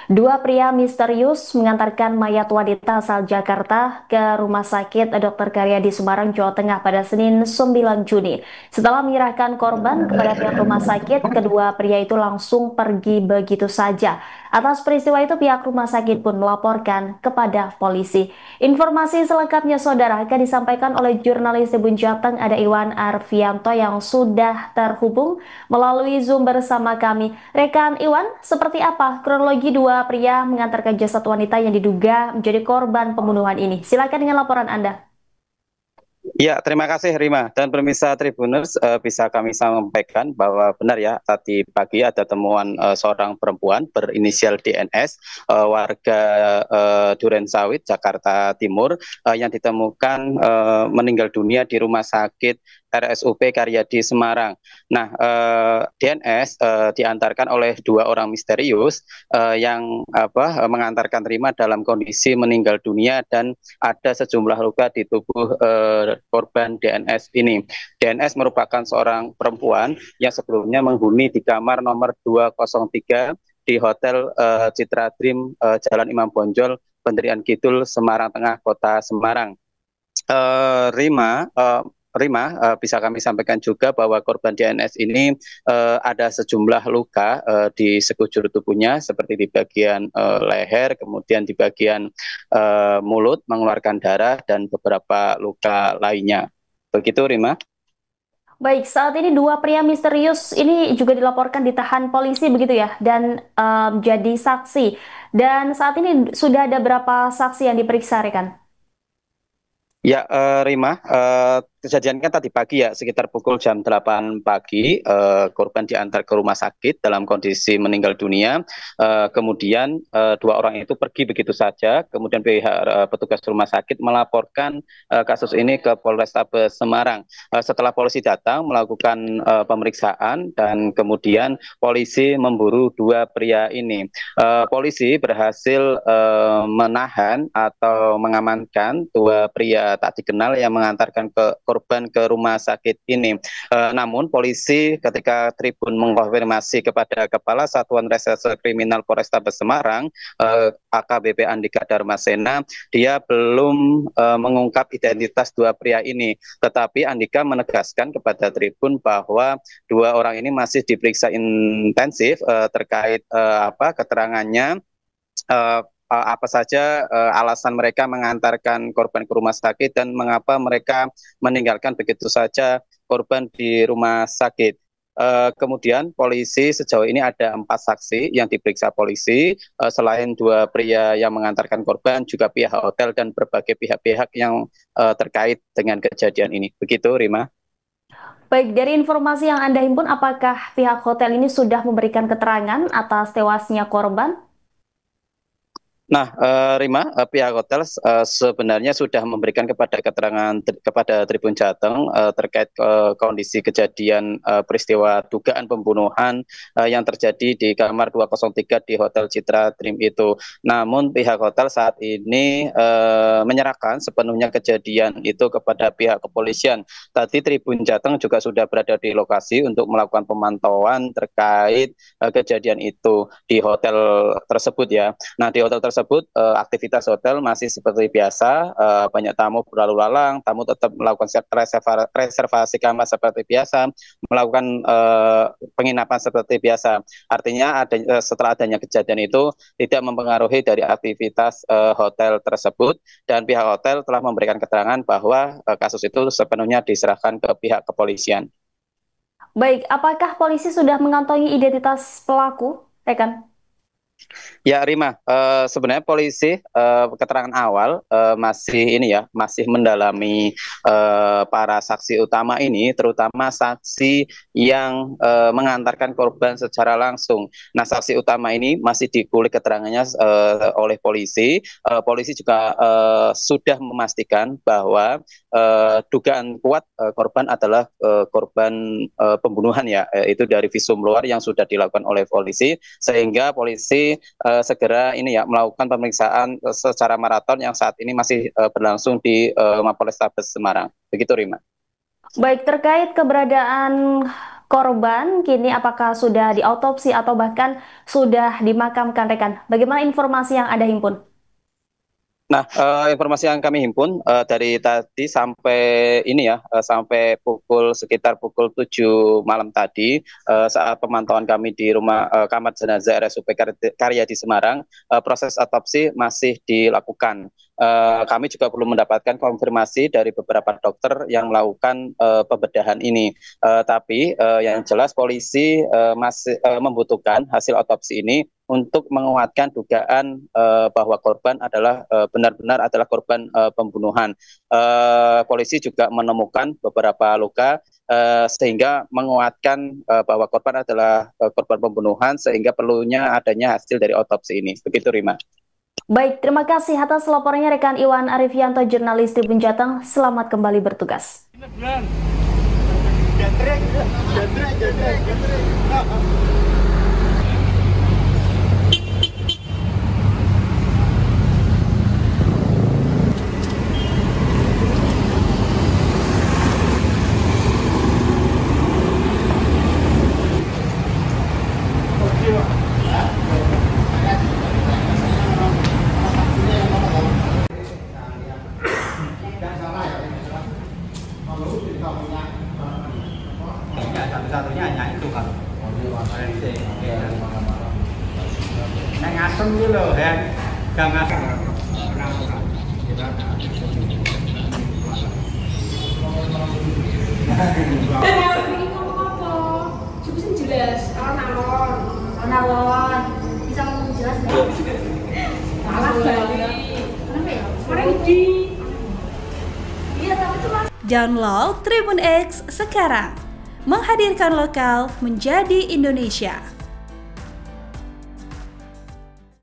Dua pria misterius mengantarkan mayat wanita asal Jakarta ke Rumah Sakit Dr. Karyadi Semarang, Jawa Tengah pada Senin 9 Juni. Setelah menyerahkan korban kepada pihak rumah sakit, kedua pria itu langsung pergi begitu saja. Atas peristiwa itu, pihak rumah sakit pun melaporkan kepada polisi. Informasi selengkapnya, saudara, akan disampaikan oleh jurnalis Tribun Jateng, ada Iwan Arfianto yang sudah terhubung melalui Zoom bersama kami. Rekan Iwan, seperti apa kronologi dua pria mengantarkan jasad wanita yang diduga menjadi korban pembunuhan ini? Silakan dengan laporan Anda. Ya, terima kasih Rima dan pemirsa Tribuners, bisa kami sampaikan bahwa benar ya, tadi pagi ada temuan seorang perempuan berinisial DNS, warga Duren Sawit, Jakarta Timur, yang ditemukan meninggal dunia di Rumah Sakit RSUP Karyadi Semarang. Nah, DNS diantarkan oleh dua orang misterius yang mengantarkan Rima dalam kondisi meninggal dunia dan ada sejumlah luka di tubuh korban DNS ini. DNS merupakan seorang perempuan yang sebelumnya menghuni di kamar nomor 203 di Hotel Citra Dream, Jalan Imam Bonjol, Pendirian Kidul, Semarang Tengah, Kota Semarang. Rima, bisa kami sampaikan juga bahwa korban DNS ini ada sejumlah luka di sekujur tubuhnya, seperti di bagian leher, kemudian di bagian mulut mengeluarkan darah, dan beberapa luka lainnya. Begitu, Rima. Baik, saat ini dua pria misterius ini juga dilaporkan ditahan polisi begitu ya, dan jadi saksi. Dan saat ini sudah ada berapa saksi yang diperiksa, rekan? Ya, Rima, kejadian kan tadi pagi ya, sekitar pukul jam 8 pagi, korban diantar ke rumah sakit dalam kondisi meninggal dunia. Kemudian dua orang itu pergi begitu saja, kemudian pihak petugas rumah sakit melaporkan kasus ini ke Polrestabes Semarang. Setelah polisi datang melakukan pemeriksaan, dan kemudian polisi memburu dua pria ini. Polisi berhasil menahan atau mengamankan dua pria tak dikenal yang mengantarkan korban ke rumah sakit ini. Namun polisi ketika Tribun mengkonfirmasi kepada Kepala Satuan Reserse Kriminal Polrestabes Semarang, AKBP Andika Darmasena, dia belum mengungkap identitas dua pria ini. Tetapi Andika menegaskan kepada Tribun bahwa dua orang ini masih diperiksa intensif terkait keterangannya, apa saja alasan mereka mengantarkan korban ke rumah sakit, dan mengapa mereka meninggalkan begitu saja korban di rumah sakit. Kemudian polisi sejauh ini ada 4 saksi yang diperiksa polisi, selain dua pria yang mengantarkan korban, juga pihak hotel dan berbagai pihak-pihak yang terkait dengan kejadian ini. Begitu, Rima. Baik, dari informasi yang Anda himpun, apakah pihak hotel ini sudah memberikan keterangan atas tewasnya korban? Nah, Rima, pihak hotel sebenarnya sudah memberikan keterangan kepada Tribun Jateng terkait kondisi kejadian peristiwa dugaan pembunuhan yang terjadi di kamar 203 di Hotel Citra Dream itu. Namun pihak hotel saat ini menyerahkan sepenuhnya kejadian itu kepada pihak kepolisian. Tadi Tribun Jateng juga sudah berada di lokasi untuk melakukan pemantauan terkait kejadian itu di hotel tersebut ya. Nah, di hotel tersebut aktivitas hotel masih seperti biasa, banyak tamu berlalu lalang, tamu tetap melakukan reservasi kamar seperti biasa, melakukan penginapan seperti biasa. Artinya setelah adanya kejadian itu tidak mempengaruhi dari aktivitas hotel tersebut, dan pihak hotel telah memberikan keterangan bahwa kasus itu sepenuhnya diserahkan ke pihak kepolisian. Baik, apakah polisi sudah mengantongi identitas pelaku, rekan? Ya, Rima, sebenarnya polisi keterangan awal masih ini ya, masih mendalami para saksi utama ini, terutama saksi yang mengantarkan korban secara langsung. Nah, saksi utama ini masih dikulik keterangannya oleh polisi. Polisi juga sudah memastikan bahwa dugaan kuat korban adalah korban pembunuhan ya, itu dari visum luar yang sudah dilakukan oleh polisi, sehingga polisi segera ini ya melakukan pemeriksaan secara maraton yang saat ini masih berlangsung di Mapolrestabes Semarang. Begitu, Rima. Baik, terkait keberadaan korban kini apakah sudah diautopsi atau bahkan sudah dimakamkan rekan? Bagaimana informasi yang Anda himpun? Nah, informasi yang kami himpun dari tadi sampai ini ya, sampai sekitar pukul 7 malam tadi, saat pemantauan kami di rumah kamar jenazah RSUP Karya di Semarang, proses otopsi masih dilakukan. Kami juga belum mendapatkan konfirmasi dari beberapa dokter yang melakukan pembedahan ini. Tapi yang jelas polisi masih membutuhkan hasil otopsi ini untuk menguatkan dugaan bahwa korban adalah benar-benar adalah korban pembunuhan. Polisi juga menemukan beberapa luka sehingga menguatkan bahwa korban adalah korban pembunuhan sehingga perlunya adanya hasil dari otopsi ini. Begitu, Rima. Baik, terima kasih atas laporannya rekan Iwan Arifianto, jurnalis di Jateng. Selamat kembali bertugas. Satu-satunya hanya itu kan forensik yang ngasem gitu loh ya, gak ngasem. Jelas, alon-alon bisa ngomong jelas nggak? Salah banget. Kenapa ya? Kemarin di iya tapi itu lah. Download Tribun X sekarang, menghadirkan lokal menjadi Indonesia.